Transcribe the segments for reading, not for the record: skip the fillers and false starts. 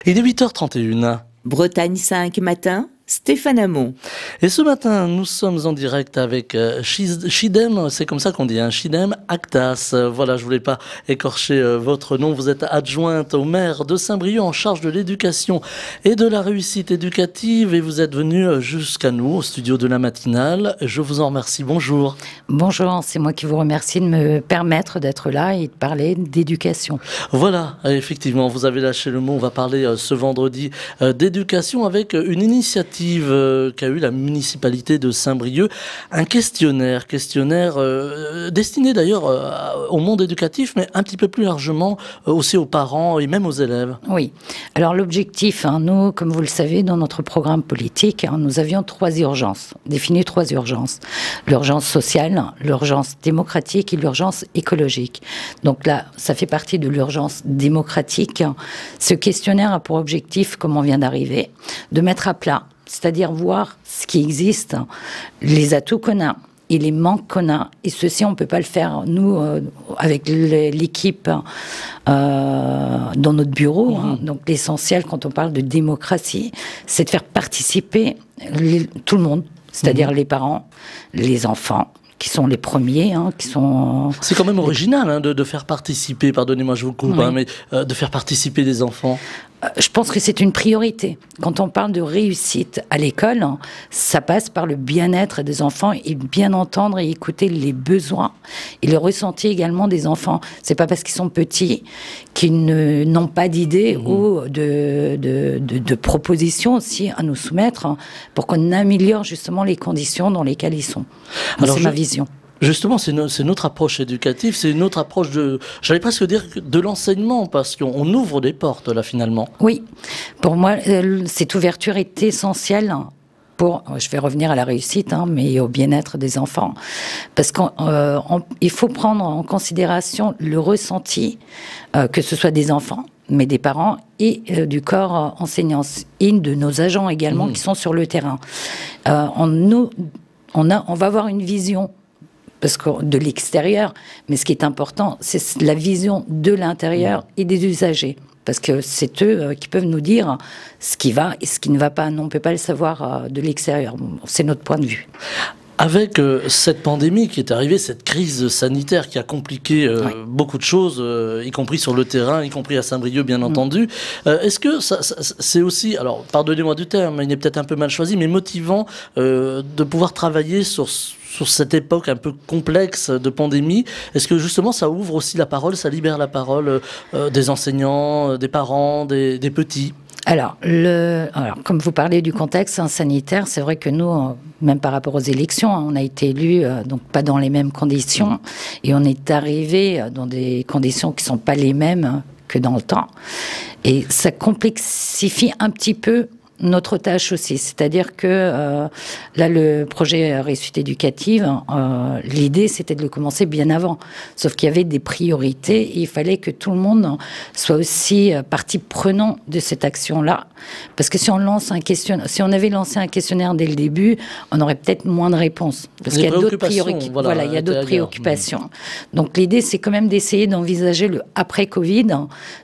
Il est 8h31. Bretagne 5 matin, Stéphane Hamon. Et ce matin, nous sommes en direct avec Chidem, c'est comme ça qu'on dit, hein, Chidem Actas. Voilà, je voulais pas écorcher votre nom. Vous êtes adjointe au maire de Saint-Brieuc en charge de l'éducation et de la réussite éducative et vous êtes venue jusqu'à nous au studio de la matinale. Je vous en remercie. Bonjour. Bonjour, c'est moi qui vous remercie de me permettre d'être là et de parler d'éducation. Voilà, effectivement, vous avez lâché le mot. On va parler ce vendredi d'éducation avec une initiative qu'a eu la municipalité de Saint-Brieuc, un questionnaire destiné d'ailleurs au monde éducatif, mais un petit peu plus largement aussi aux parents et même aux élèves. Oui, alors l'objectif, nous, comme vous le savez, dans notre programme politique, nous avions 3 urgences, défini 3 urgences. L'urgence sociale, l'urgence démocratique et l'urgence écologique. Donc là, ça fait partie de l'urgence démocratique. Ce questionnaire a pour objectif, comme on vient d'arriver, de mettre à plat, c'est-à-dire voir ce qui existe, les atouts qu'on a et les manques qu'on a. Et ceci, on ne peut pas le faire, nous, avec l'équipe dans notre bureau. Donc l'essentiel, quand on parle de démocratie, c'est de faire participer tout le monde, c'est-à-dire les parents, les enfants, qui sont les premiers, qui sont... C'est quand même original de faire participer, pardonnez-moi je vous coupe, oui. Mais de faire participer des enfants. Je pense que c'est une priorité. Quand on parle de réussite à l'école, ça passe par le bien-être des enfants et bien entendre et écouter les besoins et le ressenti également des enfants. C'est pas parce qu'ils sont petits qu'ils n'ont pas d'idées ou de propositions aussi à nous soumettre pour qu'on améliore justement les conditions dans lesquelles ils sont. C'est ma vision. Justement, c'est notre approche éducative, c'est une autre approche j'allais presque dire de l'enseignement, parce qu'on ouvre des portes, là, finalement. Oui, pour moi, cette ouverture est essentielle je vais revenir à la réussite, mais au bien-être des enfants. Parce qu'il faut prendre en considération le ressenti, que ce soit des enfants, mais des parents et du corps enseignant, et de nos agents également qui sont sur le terrain. On va avoir une vision parce que de l'extérieur, mais ce qui est important, c'est la vision de l'intérieur et des usagers. Parce que c'est eux qui peuvent nous dire ce qui va et ce qui ne va pas. Non, on ne peut pas le savoir de l'extérieur. C'est notre point de vue. Avec cette pandémie qui est arrivée, cette crise sanitaire qui a compliqué beaucoup de choses, y compris sur le terrain, y compris à Saint-Brieuc, bien entendu, est-ce que c'est aussi, alors pardonnez-moi du terme, il est peut-être un peu mal choisi, mais motivant de pouvoir travailler sur cette époque un peu complexe de pandémie? Est-ce que justement ça ouvre aussi la parole, ça libère la parole des enseignants, des parents, des petits? Alors, comme vous parlez du contexte sanitaire, c'est vrai que nous, même par rapport aux élections, on a été élus, donc pas dans les mêmes conditions, et on est arrivé dans des conditions qui ne sont pas les mêmes que dans le temps. Et ça complexifie un petit peu notre tâche aussi, c'est-à-dire que là, le projet réussite éducative, l'idée c'était de le commencer bien avant, sauf qu'il y avait des priorités et il fallait que tout le monde soit aussi partie prenante de cette action-là, parce que si on avait lancé un questionnaire dès le début, on aurait peut-être moins de réponses, parce qu'il y a d'autres priorités. Voilà, il y a d'autres préoccupations. Donc l'idée c'est quand même d'essayer d'envisager le après Covid,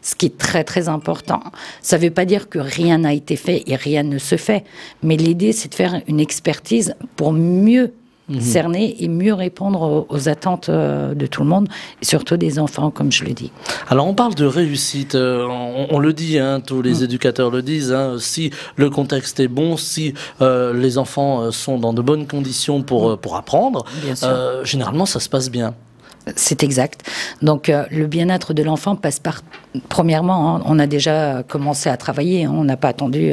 ce qui est très très important. Ça ne veut pas dire que rien n'a été fait et rien ne se fait. Mais l'idée, c'est de faire une expertise pour mieux cerner et mieux répondre aux attentes de tout le monde, et surtout des enfants, comme je le dis. Alors, on parle de réussite. On le dit, tous les éducateurs le disent. Si le contexte est bon, si les enfants sont dans de bonnes conditions pour apprendre, généralement, ça se passe bien. C'est exact. Donc, le bien-être de l'enfant passe par... Premièrement, on a déjà commencé à travailler. On n'a pas attendu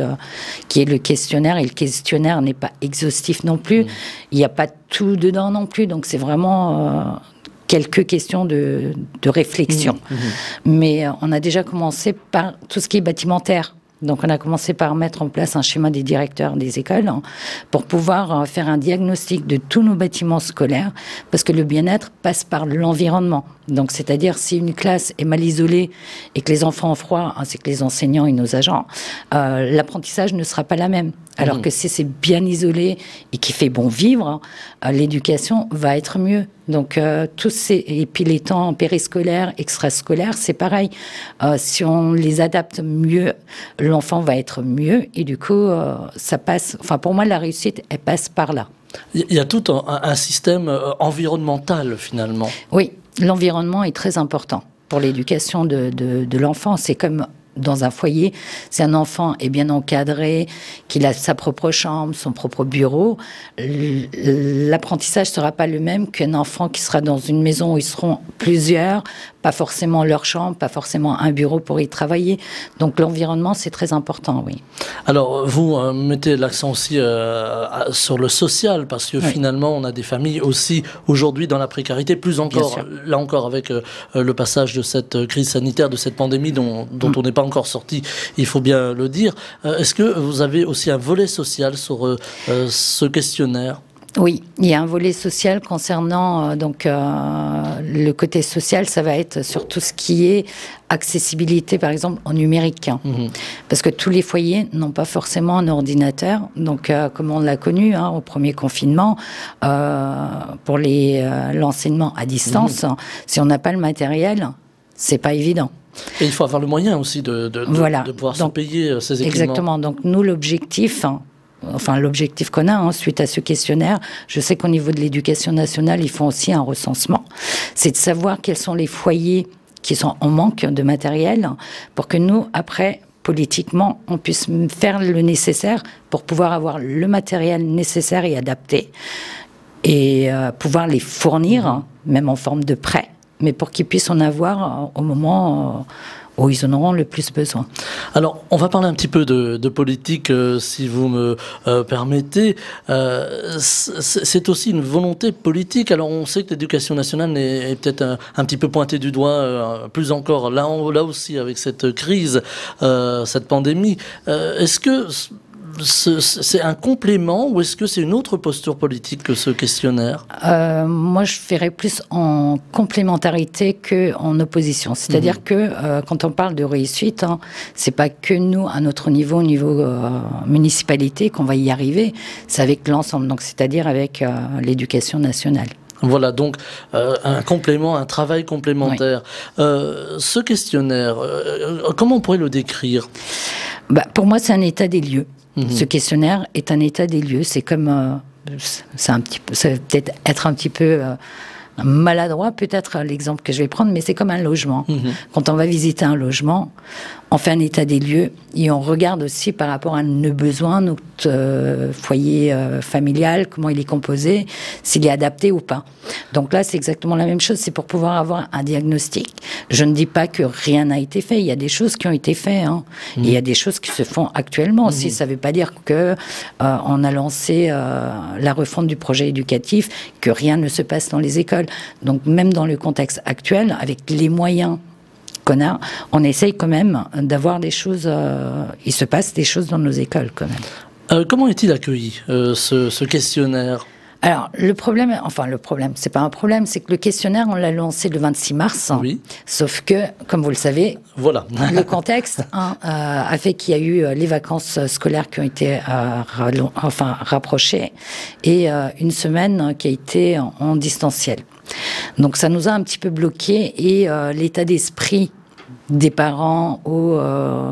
qu'il y ait le questionnaire. Et le questionnaire n'est pas exhaustif non plus. Il n'y a pas tout dedans non plus. Donc, c'est vraiment... quelques questions de réflexion. Mais on a déjà commencé par tout ce qui est bâtimentaire. Donc, on a commencé par mettre en place un schéma des directeurs des écoles pour pouvoir faire un diagnostic de tous nos bâtiments scolaires, parce que le bien-être passe par l'environnement. Donc, c'est-à-dire, si une classe est mal isolée et que les enfants ont froid, ainsi que les enseignants et nos agents, l'apprentissage ne sera pas la même. Alors que si c'est bien isolé et qui fait bon vivre, l'éducation va être mieux. Donc, et puis les temps périscolaires, extrascolaires, c'est pareil. Si on les adapte mieux, l'enfant va être mieux. Et du coup, ça passe... Enfin, pour moi, la réussite, elle passe par là. Il y a tout un système environnemental, finalement. Oui, l'environnement est très important pour l'éducation de l'enfant. C'est comme... dans un foyer, si un enfant est bien encadré, qu'il a sa propre chambre, son propre bureau, l'apprentissage ne sera pas le même qu'un enfant qui sera dans une maison où ils seront plusieurs, pas forcément leur chambre, pas forcément un bureau pour y travailler. Donc l'environnement, c'est très important, oui. Alors, vous mettez l'accent aussi sur le social, parce que finalement, on a des familles aussi aujourd'hui dans la précarité, plus encore, là encore, avec le passage de cette crise sanitaire, de cette pandémie dont on n'est pas encore sorti, il faut bien le dire. Est-ce que vous avez aussi un volet social sur ce questionnaire ? Oui, il y a un volet social concernant le côté social, ça va être sur tout ce qui est accessibilité, par exemple, en numérique. Parce que tous les foyers n'ont pas forcément un ordinateur. Donc, comme on l'a connu au premier confinement, pour l'enseignement à distance, si on n'a pas le matériel, c'est pas évident. Et il faut avoir le moyen aussi de pouvoir se payer ces équipements. Exactement. Donc, nous, l'objectif qu'on a suite à ce questionnaire, je sais qu'au niveau de l'éducation nationale, ils font aussi un recensement, c'est de savoir quels sont les foyers qui sont en manque de matériel pour que nous, après, politiquement, on puisse faire le nécessaire pour pouvoir avoir le matériel nécessaire et adapté et pouvoir les fournir, même en forme de prêt, mais pour qu'ils puissent en avoir au moment où ils en auront le plus besoin. Alors, on va parler un petit peu de politique, si vous me permettez. C'est aussi une volonté politique. Alors, on sait que l'éducation nationale est peut-être un petit peu pointée du doigt, plus encore là aussi avec cette crise, cette pandémie. Est-ce que c'est un complément ou est-ce que c'est une autre posture politique que ce questionnaire ? Moi, je ferais plus en complémentarité qu'en opposition. C'est-à-dire que quand on parle de réussite, c'est pas que nous, à notre niveau, au niveau municipalité, qu'on va y arriver. C'est avec l'ensemble, donc c'est-à-dire avec l'éducation nationale. Voilà, donc un complément, un travail complémentaire. Oui. Ce questionnaire, comment on pourrait le décrire ? Pour moi, c'est un état des lieux. Ce questionnaire est un état des lieux. C'est comme, ça va peut-être être un petit peu maladroit, peut-être l'exemple que je vais prendre, mais c'est comme un logement. Quand on va visiter un logement, on fait un état des lieux et on regarde aussi par rapport à nos besoins, notre foyer familial, comment il est composé, s'il est adapté ou pas. Donc là, c'est exactement la même chose, c'est pour pouvoir avoir un diagnostic. Je ne dis pas que rien n'a été fait, il y a des choses qui ont été faites, et il y a des choses qui se font actuellement aussi. Ça ne veut pas dire que on a lancé la refonte du projet éducatif, que rien ne se passe dans les écoles. Donc même dans le contexte actuel, avec les moyens qu'on a, on essaye quand même d'avoir des choses, il se passe des choses dans nos écoles quand même. Comment est-il accueilli, ce questionnaire ? Alors, le problème, c'est pas un problème, c'est que le questionnaire, on l'a lancé le 26 mars. Oui. Sauf que, comme vous le savez, voilà. Le contexte a fait qu'il y a eu les vacances scolaires qui ont été rapprochées et une semaine qui a été en distanciel. Donc, ça nous a un petit peu bloqué et l'état d'esprit des parents ou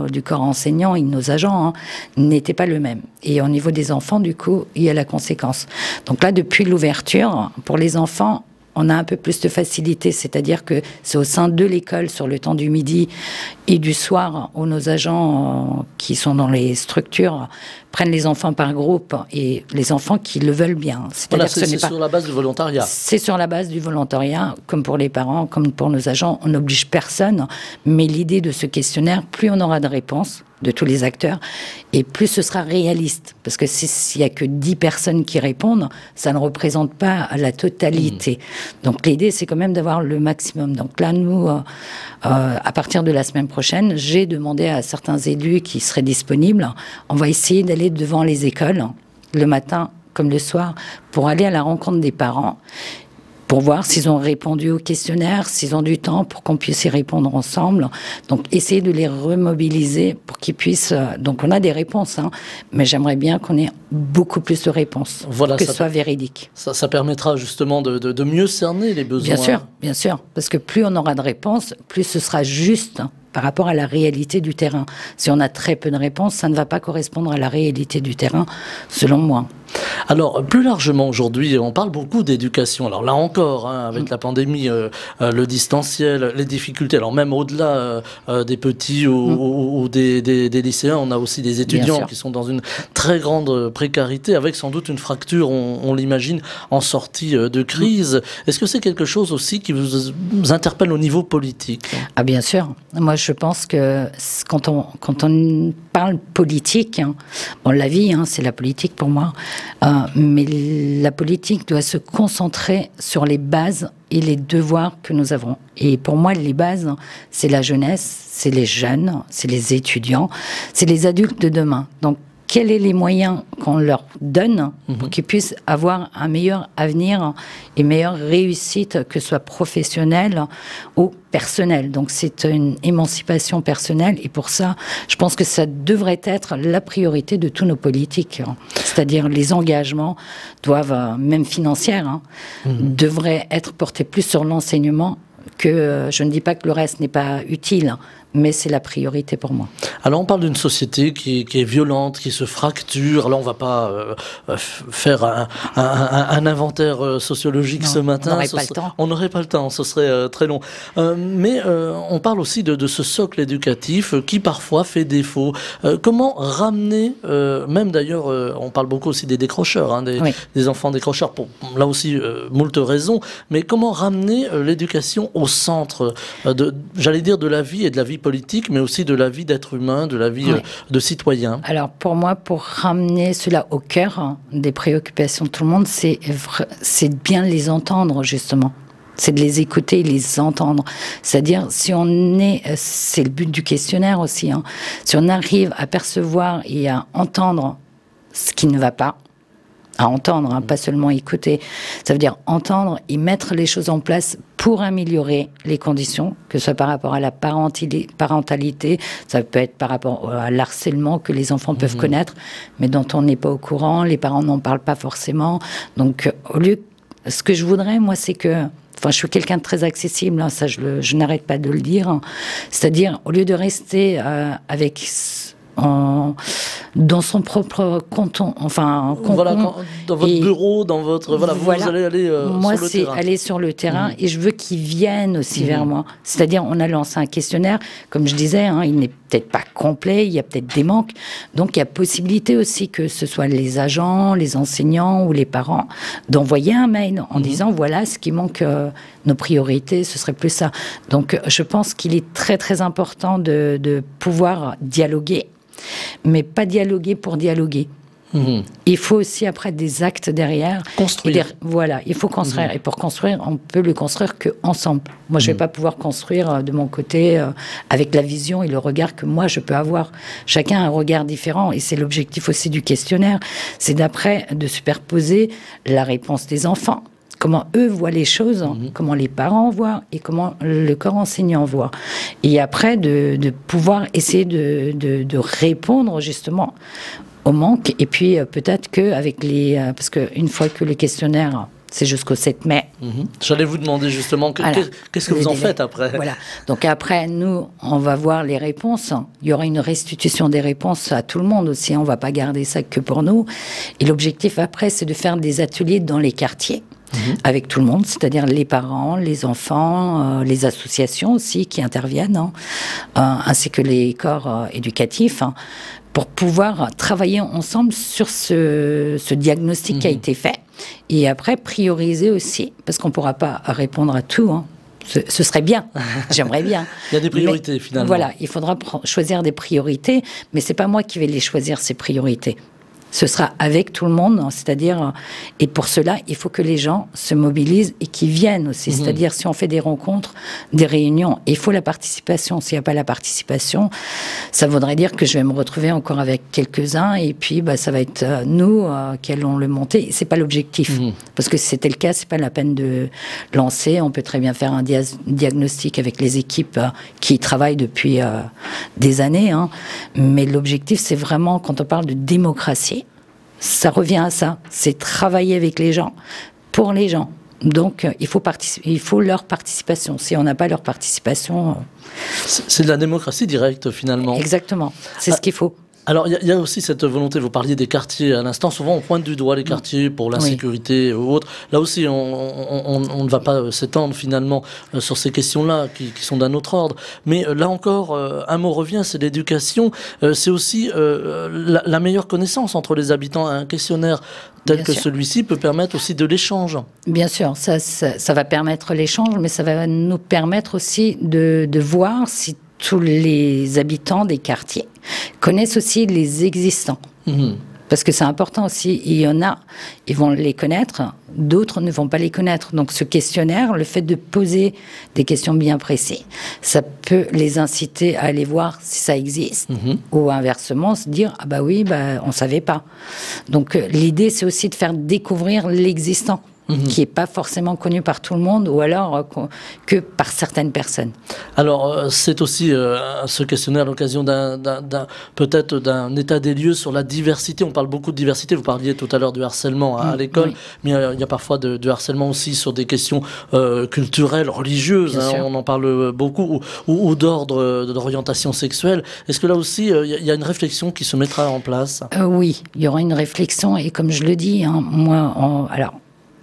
du corps enseignant et de nos agents n'était pas le même. Et au niveau des enfants, du coup, il y a la conséquence. Donc là, depuis l'ouverture, pour les enfants, on a un peu plus de facilité, c'est-à-dire que c'est au sein de l'école, sur le temps du midi et du soir, où nos agents qui sont dans les structures prennent les enfants par groupe et les enfants qui le veulent bien. C'est-à-dire que c'est sur la base du volontariat. C'est sur la base du volontariat, comme pour les parents, comme pour nos agents. On n'oblige personne, mais l'idée de ce questionnaire, plus on aura de réponses de tous les acteurs, et plus ce sera réaliste. Parce que s'il n'y a que 10 personnes qui répondent, ça ne représente pas la totalité. Donc l'idée, c'est quand même d'avoir le maximum. Donc là, nous, à partir de la semaine prochaine, j'ai demandé à certains élus qui seraient disponibles, on va essayer d'aller devant les écoles, le matin comme le soir, pour aller à la rencontre des parents pour voir s'ils ont répondu au questionnaire, s'ils ont du temps pour qu'on puisse y répondre ensemble. Donc, essayer de les remobiliser pour qu'ils puissent... Donc, on a des réponses, hein, mais j'aimerais bien qu'on ait beaucoup plus de réponses, voilà, que ce soit véridique. Ça permettra justement de mieux cerner les besoins. Bien sûr, parce que plus on aura de réponses, plus ce sera juste par rapport à la réalité du terrain. Si on a très peu de réponses, ça ne va pas correspondre à la réalité du terrain, selon moi. Alors, plus largement aujourd'hui, on parle beaucoup d'éducation. Alors là encore, hein, avec la pandémie, le distanciel, les difficultés, alors même au-delà des petits ou des lycéens, on a aussi des étudiants qui sont dans une très grande précarité, avec sans doute une fracture, on l'imagine, en sortie de crise. Est-ce que c'est quelque chose aussi qui vous interpelle au niveau politique? Ah bien sûr. Moi, je pense que quand on parle politique, hein, bon, la vie, hein, c'est la politique pour moi, mais la politique doit se concentrer sur les bases et les devoirs que nous avons. Et pour moi, les bases, c'est la jeunesse, c'est les jeunes, c'est les étudiants, c'est les adultes de demain. Donc, quels sont les moyens qu'on leur donne pour qu'ils puissent avoir un meilleur avenir et une meilleure réussite, que ce soit professionnelle ou personnelle. Donc c'est une émancipation personnelle, et pour ça, je pense que ça devrait être la priorité de tous nos politiques. C'est-à-dire les engagements doivent, même financiers, devraient être portés plus sur l'enseignement. Que je ne dis pas que le reste n'est pas utile, mais c'est la priorité pour moi. Alors on parle d'une société qui est violente, qui se fracture. Alors on ne va pas faire un inventaire sociologique ce matin. On n'aurait pas le temps. On n'aurait pas le temps, ce serait très long. Mais on parle aussi de ce socle éducatif qui parfois fait défaut. Comment ramener, même d'ailleurs, on parle beaucoup aussi des décrocheurs, hein, des enfants décrocheurs, pour là aussi moult raisons, mais comment ramener l'éducation au centre j'allais dire, de la vie et de la vie politique, mais aussi de la vie d'être humain, de la vie de citoyen. Alors pour moi, pour ramener cela au cœur des préoccupations de tout le monde, c'est bien les entendre justement. C'est de les écouter et les entendre. C'est-à-dire, c'est le but du questionnaire aussi, hein, si on arrive à percevoir et à entendre ce qui ne va pas, à entendre, hein, pas seulement écouter. Ça veut dire entendre et mettre les choses en place pour améliorer les conditions, que ce soit par rapport à la parentalité, ça peut être par rapport à l'harcèlement que les enfants peuvent connaître, mais dont on n'est pas au courant, les parents n'en parlent pas forcément. Donc, ce que je voudrais, moi, c'est que... Enfin, je suis quelqu'un de très accessible, hein, ça je n'arrête pas de le dire. Hein. C'est-à-dire, au lieu de rester dans son propre canton, enfin, voilà, dans votre bureau, dans votre... Voilà, vous allez aller moi, sur le terrain. Moi, c'est aller sur le terrain, et je veux qu'ils viennent aussi vers moi. C'est-à-dire, on a lancé un questionnaire, comme je disais, hein, il n'est peut-être pas complet, il y a peut-être des manques. Donc, il y a possibilité aussi que ce soit les agents, les enseignants ou les parents d'envoyer un mail en disant, voilà, ce qui manque, nos priorités, ce serait plus ça. Donc, je pense qu'il est très, très important de pouvoir dialoguer, mais pas dialoguer pour dialoguer. Il faut aussi après des actes derrière. Construire. Voilà, il faut construire. Et pour construire, on peut le construire qu'ensemble. Moi, je ne vais pas pouvoir construire de mon côté avec la vision et le regard que moi, je peux avoir. Chacun a un regard différent, et c'est l'objectif aussi du questionnaire. C'est d'après de superposer la réponse des enfants. Comment eux voient les choses, comment les parents voient et comment le corps enseignant voit. Et après, de pouvoir essayer de répondre justement au manque. Et puis peut-être qu'avec parce qu'une fois que le questionnaire, c'est jusqu'au 7 mai. J'allais vous demander justement, qu'est-ce que vous en faites après? Voilà. Donc après, nous, on va voir les réponses. Il y aura une restitution des réponses à tout le monde aussi. On ne va pas garder ça que pour nous. Et l'objectif après, c'est de faire des ateliers dans les quartiers. Avec tout le monde, c'est-à-dire les parents, les enfants, les associations aussi qui interviennent, ainsi que les corps éducatifs, pour pouvoir travailler ensemble sur ce diagnostic qui a été fait, et après prioriser aussi, parce qu'on ne pourra pas répondre à tout, ce serait bien, j'aimerais bien. Il y a des priorités finalement. Voilà, il faudra choisir des priorités, mais ce n'est pas moi qui vais les choisir, ces priorités. Ce sera avec tout le monde, c'est-à-dire, et pour cela, il faut que les gens se mobilisent et qu'ils viennent aussi. C'est-à-dire, si on fait des rencontres, des réunions, il faut la participation. S'il n'y a pas la participation, ça voudrait dire que je vais me retrouver encore avec quelques-uns, et puis ça va être nous qui allons le monter. C'est pas l'objectif, parce que si c'était le cas, c'est pas la peine de lancer. On peut très bien faire un diagnostic avec les équipes qui travaillent depuis des années, hein. Mais l'objectif, c'est vraiment, quand on parle de démocratie, ça revient à ça, c'est travailler avec les gens, pour les gens. Donc, il faut leur participation. Si on n'a pas leur participation... C'est de la démocratie directe, finalement. Exactement, c'est ce qu'il faut. Alors, il y a aussi cette volonté, vous parliez des quartiers à l'instant, souvent on pointe du doigt les quartiers pour l'insécurité ou autre. Là aussi, on ne va pas s'étendre finalement sur ces questions-là qui sont d'un autre ordre. Mais là encore, un mot revient, c'est l'éducation. C'est aussi la meilleure connaissance entre les habitants. Un questionnaire tel que celui-ci peut permettre aussi de l'échange. Bien sûr, ça va permettre l'échange, mais ça va nous permettre aussi de voir si tous les habitants des quartiers connaissent aussi les existants. Parce que c'est important aussi. Il y en a, ils vont les connaître, d'autres ne vont pas les connaître. Donc ce questionnaire, le fait de poser des questions bien précises, ça peut les inciter à aller voir si ça existe. Ou inversement, se dire, ah bah oui, on ne savait pas. Donc l'idée, c'est aussi de faire découvrir l'existant. Qui n'est pas forcément connu par tout le monde, ou alors que par certaines personnes. Alors, c'est aussi ce questionnaire à l'occasion peut-être d'un état des lieux sur la diversité. On parle beaucoup de diversité, vous parliez tout à l'heure du harcèlement à l'école, mais il y a parfois de harcèlement aussi sur des questions culturelles, religieuses, hein, on en parle beaucoup, ou d'orientation sexuelle. Est-ce que là aussi, il y a une réflexion qui se mettra en place? Oui, il y aura une réflexion, et comme je le dis, hein,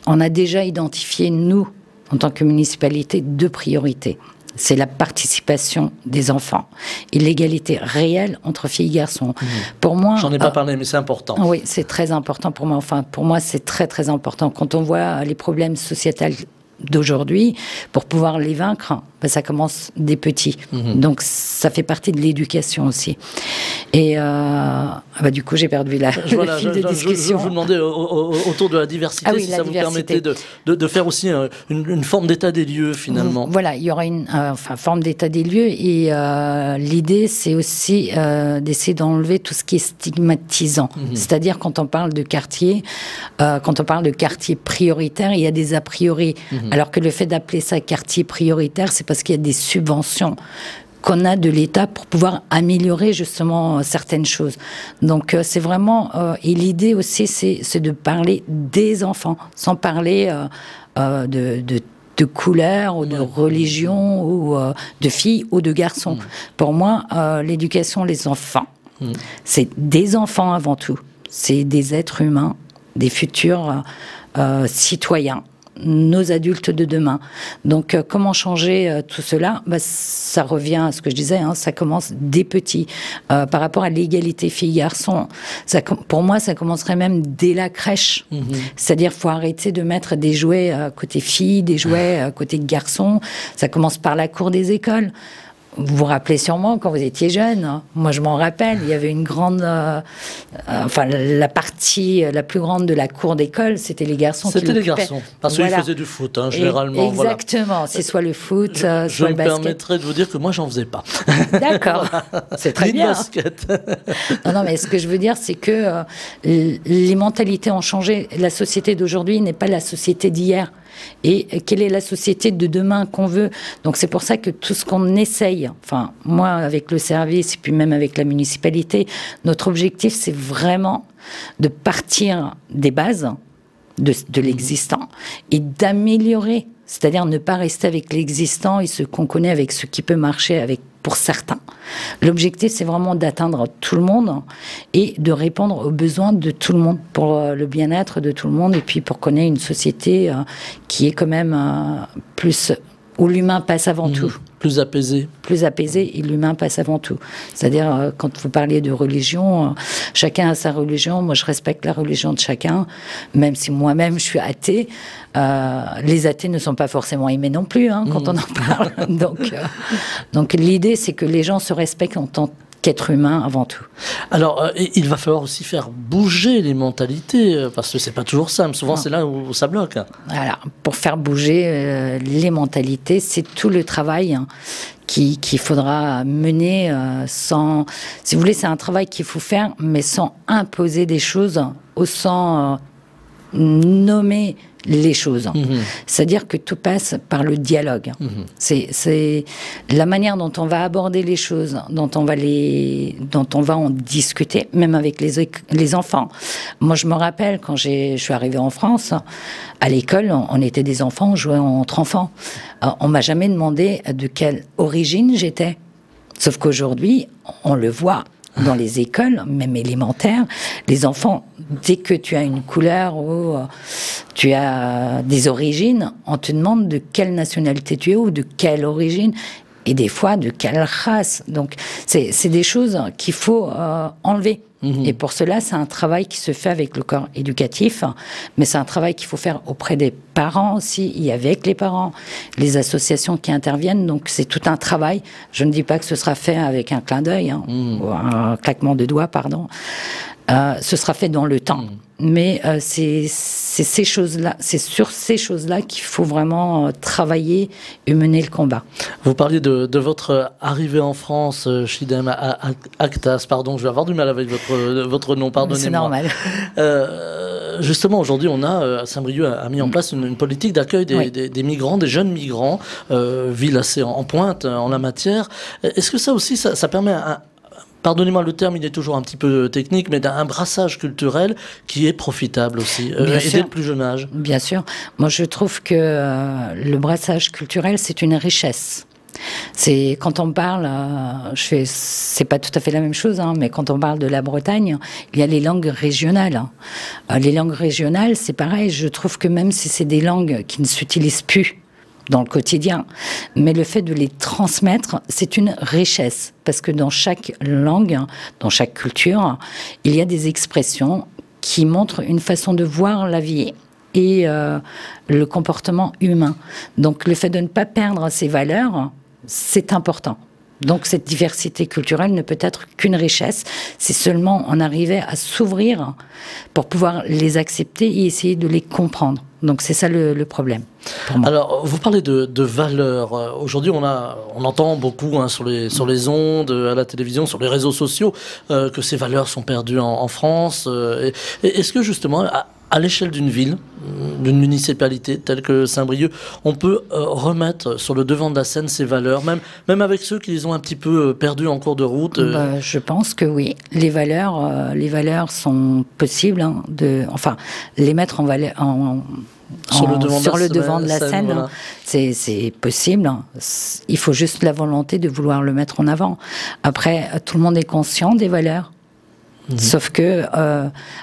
on a déjà identifié, nous, en tant que municipalité, 2 priorités. C'est la participation des enfants et l'égalité réelle entre filles et garçons. Pour moi, j'en ai pas parlé, mais c'est important. Oui, c'est très important pour moi. Enfin, pour moi, c'est très, très important. Quand on voit les problèmes sociétals d'aujourd'hui, pour pouvoir les vaincre, ça commence des petits. Donc, ça fait partie de l'éducation aussi. Et du coup, j'ai perdu le fil de discussion. Je vous demandais autour de la diversité, si ça vous permettait de faire aussi une forme d'état des lieux, finalement. Voilà, il y aura une forme d'état des lieux, et l'idée, c'est aussi d'essayer d'enlever tout ce qui est stigmatisant. C'est-à-dire, quand on parle de quartier, prioritaire, il y a des a priori. Alors que le fait d'appeler ça quartier prioritaire, c'est parce qu'il y a des subventions qu'on a de l'État pour pouvoir améliorer justement certaines choses. Donc c'est vraiment... et l'idée aussi, c'est de parler des enfants, sans parler de couleur ou de religion, ou de filles ou de garçons. Pour moi, l'éducation, les enfants, c'est des enfants avant tout. C'est des êtres humains, des futurs citoyens, nos adultes de demain. Donc, comment changer tout cela? Ça revient à ce que je disais, hein, ça commence des petits. Par rapport à l'égalité filles-garçons, pour moi, ça commencerait même dès la crèche. C'est-à-dire, il faut arrêter de mettre des jouets côté filles, des jouets côté garçons. Ça commence par la cour des écoles. Vous vous rappelez sûrement quand vous étiez jeune, hein. Moi je m'en rappelle, il y avait une grande... la partie la plus grande de la cour d'école, c'était les garçons qui l'occupaient. C'était les garçons, parce qu'ils faisaient du foot, hein, généralement. Exactement, voilà. C'est soit le foot, soit le basket. Je me permettrais de vous dire que moi j'en faisais pas. D'accord, c'est très bien. Basket. Non, mais ce que je veux dire, c'est que les mentalités ont changé. La société d'aujourd'hui n'est pas la société d'hier. Et quelle est la société de demain qu'on veut? Donc c'est pour ça que tout ce qu'on essaye, enfin moi avec le service et puis même avec la municipalité, notre objectif c'est vraiment de partir des bases de l'existant et d'améliorer, c'est-à-dire ne pas rester avec l'existant et ce qu'on connaît avec ce qui peut marcher pour certains. L'objectif, c'est vraiment d'atteindre tout le monde et de répondre aux besoins de tout le monde, pour le bien-être de tout le monde, et puis pour qu'on ait une société qui est quand même plus... où l'humain passe avant tout. Plus apaisé. Plus apaisé, et l'humain passe avant tout. C'est-à-dire, quand vous parliez de religion, chacun a sa religion. Moi, je respecte la religion de chacun, même si moi-même, je suis athée. Les athées ne sont pas forcément aimés non plus, hein, quand on en parle. Donc l'idée, c'est que les gens se respectent en tant qu'être humain avant tout. Alors, il va falloir aussi faire bouger les mentalités, parce que c'est pas toujours simple. Souvent, c'est là où ça bloque. Alors, pour faire bouger les mentalités, c'est tout le travail qu'il faudra mener sans... Si vous voulez, c'est un travail qu'il faut faire, mais sans imposer des choses, sans nommer les choses. C'est-à-dire que tout passe par le dialogue. C'est la manière dont on va aborder les choses, dont on va en discuter, même avec les enfants. Moi, je me rappelle, quand je suis arrivée en France, à l'école, on était des enfants, on jouait entre enfants. On m'a jamais demandé de quelle origine j'étais. Sauf qu'aujourd'hui, on le voit dans les écoles, même élémentaires, les enfants, dès que tu as une couleur ou tu as des origines, on te demande de quelle nationalité tu es ou de quelle origine, et des fois de quelle race. Donc, c'est des choses qu'il faut enlever. Et pour cela, c'est un travail qui se fait avec le corps éducatif, mais c'est un travail qu'il faut faire auprès des parents aussi, et avec les parents, les associations qui interviennent. Donc, c'est tout un travail. Je ne dis pas que ce sera fait avec un clin d'œil, ou un claquement de doigts, pardon. Ce sera fait dans le temps. Mais c'est ces choses-là, c'est sur ces choses-là qu'il faut vraiment travailler et mener le combat. Vous parliez de votre arrivée en France, Chidem Actas, pardon, je vais avoir du mal avec votre nom, pardonnez-moi. C'est normal. Justement, aujourd'hui, on a, Saint-Brieuc a mis en place une politique d'accueil des migrants, des jeunes migrants, ville assez en pointe en la matière. Est-ce que ça aussi, ça permet pardonnez-moi le terme, il est toujours un petit peu technique, mais d'un brassage culturel qui est profitable aussi, et dès le plus jeune âge. Bien sûr. Moi, je trouve que le brassage culturel, c'est une richesse. C'est quand on parle, c'est pas tout à fait la même chose, mais quand on parle de la Bretagne, il y a les langues régionales. Les langues régionales, c'est pareil. Je trouve que même si c'est des langues qui ne s'utilisent plus dans le quotidien, mais le fait de les transmettre, c'est une richesse, parce que dans chaque langue, dans chaque culture, il y a des expressions qui montrent une façon de voir la vie et le comportement humain. Donc le fait de ne pas perdre ces valeurs, c'est important. Donc cette diversité culturelle ne peut être qu'une richesse si seulement on arrivait à s'ouvrir pour pouvoir les accepter et essayer de les comprendre. Donc c'est ça le problème pour moi. Alors vous parlez de valeurs. Aujourd'hui on entend beaucoup sur les ondes, à la télévision, sur les réseaux sociaux, que ces valeurs sont perdues en France. Est-ce que justement à l'échelle d'une ville, d'une municipalité telle que Saint-Brieuc, on peut remettre sur le devant de la scène ces valeurs, même avec ceux qui les ont un petit peu perdues en cours de route Je pense que oui. Les valeurs sont possibles, les mettre en valeur, sur le devant de la scène, voilà. C'est possible. Il faut juste la volonté de vouloir le mettre en avant. Après, tout le monde est conscient des valeurs. Sauf que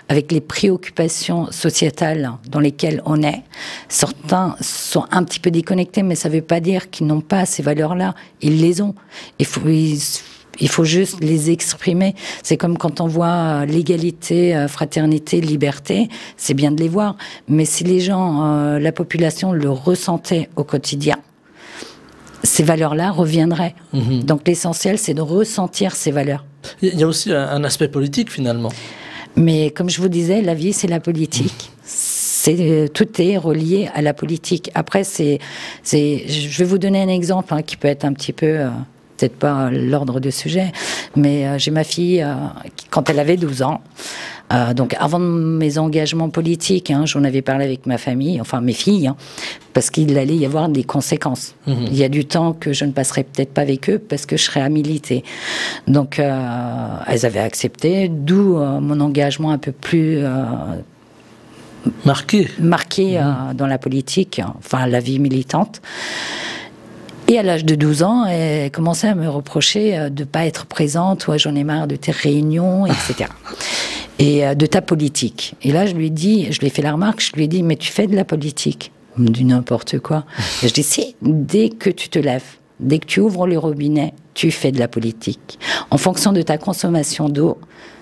avec les préoccupations sociétales dans lesquelles on est, certains sont un petit peu déconnectés, mais ça ne veut pas dire qu'ils n'ont pas ces valeurs-là. Ils les ont. Il faut juste les exprimer. C'est comme quand on voit l'égalité, fraternité, liberté, c'est bien de les voir. Mais si les gens, la population le ressentait au quotidien, ces valeurs-là reviendraient. Donc l'essentiel, c'est de ressentir ces valeurs. Il y a aussi un aspect politique, finalement. Mais comme je vous disais, la vie, c'est la politique. Tout est relié à la politique. Après, je vais vous donner un exemple qui peut être un petit peu... peut-être pas l'ordre de sujet, mais j'ai ma fille, quand elle avait 12 ans, donc avant mes engagements politiques, j'en avais parlé avec ma famille, enfin mes filles, parce qu'il allait y avoir des conséquences. Il y a du temps que je ne passerai peut-être pas avec eux, parce que je serais à militer. Donc elles avaient accepté, d'où mon engagement un peu plus... marqué dans la politique, enfin la vie militante. Et à l'âge de 12 ans, elle commençait à me reprocher de ne pas être présente, ouais, j'en ai marre de tes réunions, etc. Et de ta politique. Et là, je lui ai fait la remarque, je lui ai dit, mais tu fais de la politique. Elle me dit n'importe quoi. Et je dis, si, dès que tu te lèves, dès que tu ouvres le robinet, tu fais de la politique. En fonction de ta consommation d'eau,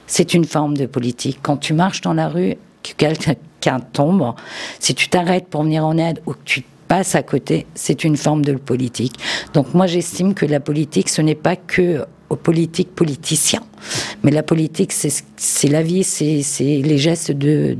c'est une forme de politique. Quand tu marches dans la rue, que quelqu'un tombe, si tu t'arrêtes pour venir en aide ou que tu passes à côté, c'est une forme de politique. Donc moi, j'estime que la politique, ce n'est pas que aux politiciens. Mais la politique, c'est la vie, c'est les gestes de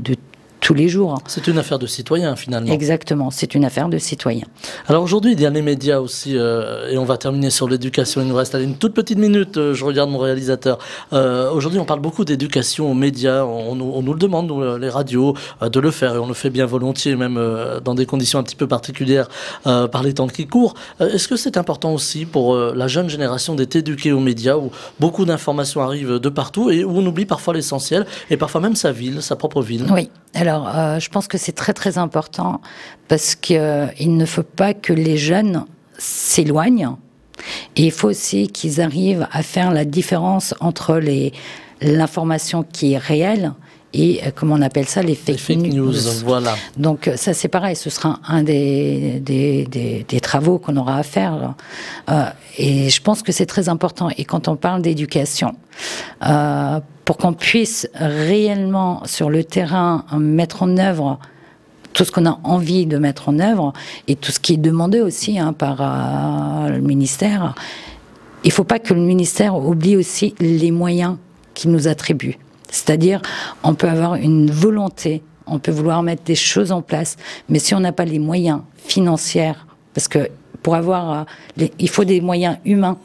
tous les jours. C'est une affaire de citoyens, finalement. Exactement, c'est une affaire de citoyens. Alors aujourd'hui, il y a les médias aussi, et on va terminer sur l'éducation. Il nous reste une toute petite minute, je regarde mon réalisateur. Aujourd'hui, on parle beaucoup d'éducation aux médias, on nous le demande, nous, les radios, de le faire, et on le fait bien volontiers, même dans des conditions un petit peu particulières, par les temps qui courent. Est-ce que c'est important aussi pour la jeune génération d'être éduquée aux médias, où beaucoup d'informations arrivent de partout, et où on oublie parfois l'essentiel, et parfois même sa ville, sa propre ville? Oui. Alors, je pense que c'est très très important parce qu'il ne faut pas que les jeunes s'éloignent et il faut aussi qu'ils arrivent à faire la différence entre l'information qui est réelle et, comment on appelle ça, les fake news. Voilà. Donc ça c'est pareil, ce sera un des travaux qu'on aura à faire. Et je pense que c'est très important. Et quand on parle d'éducation, pour qu'on puisse réellement sur le terrain mettre en œuvre tout ce qu'on a envie de mettre en œuvre et tout ce qui est demandé aussi par le ministère, il ne faut pas que le ministère oublie aussi les moyens qu'il nous attribue. C'est-à-dire, on peut avoir une volonté, on peut vouloir mettre des choses en place, mais si on n'a pas les moyens financiers, parce que pour avoir, il faut des moyens humains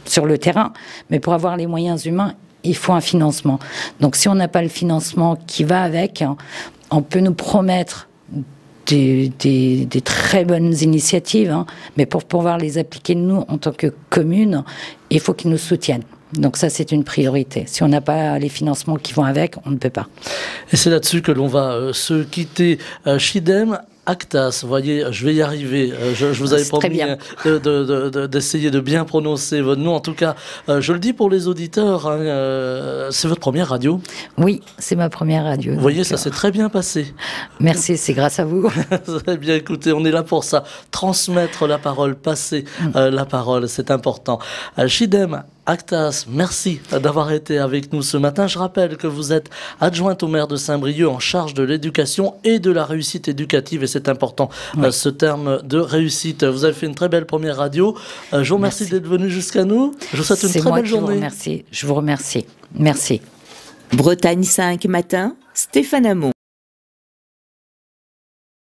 sur le terrain, mais pour avoir les moyens humains, il faut un financement. Donc si on n'a pas le financement qui va avec, on peut nous promettre des très bonnes initiatives, mais pour pouvoir les appliquer, nous, en tant que commune, il faut qu'ils nous soutiennent. Donc ça, c'est une priorité. Si on n'a pas les financements qui vont avec, on ne peut pas. Et c'est là-dessus que l'on va se quitter. Chidem Actas, vous voyez, je vais y arriver. Je vous avais promis d'essayer de bien prononcer votre nom. En tout cas, je le dis pour les auditeurs, c'est votre première radio? Oui, c'est ma première radio. Vous voyez, ça s'est très bien passé. Merci, c'est grâce à vous. Très bien, écoutez, on est là pour ça. Transmettre la parole, passer la parole, c'est important. Chidem Actas, merci d'avoir été avec nous ce matin. Je rappelle que vous êtes adjointe au maire de Saint-Brieuc en charge de l'éducation et de la réussite éducative, et c'est important, ce terme de réussite. Vous avez fait une très belle première radio. Je vous remercie d'être venu jusqu'à nous. Je vous souhaite une très belle journée. Je vous remercie. Merci. Bretagne 5 matin, Stéphane Hamon.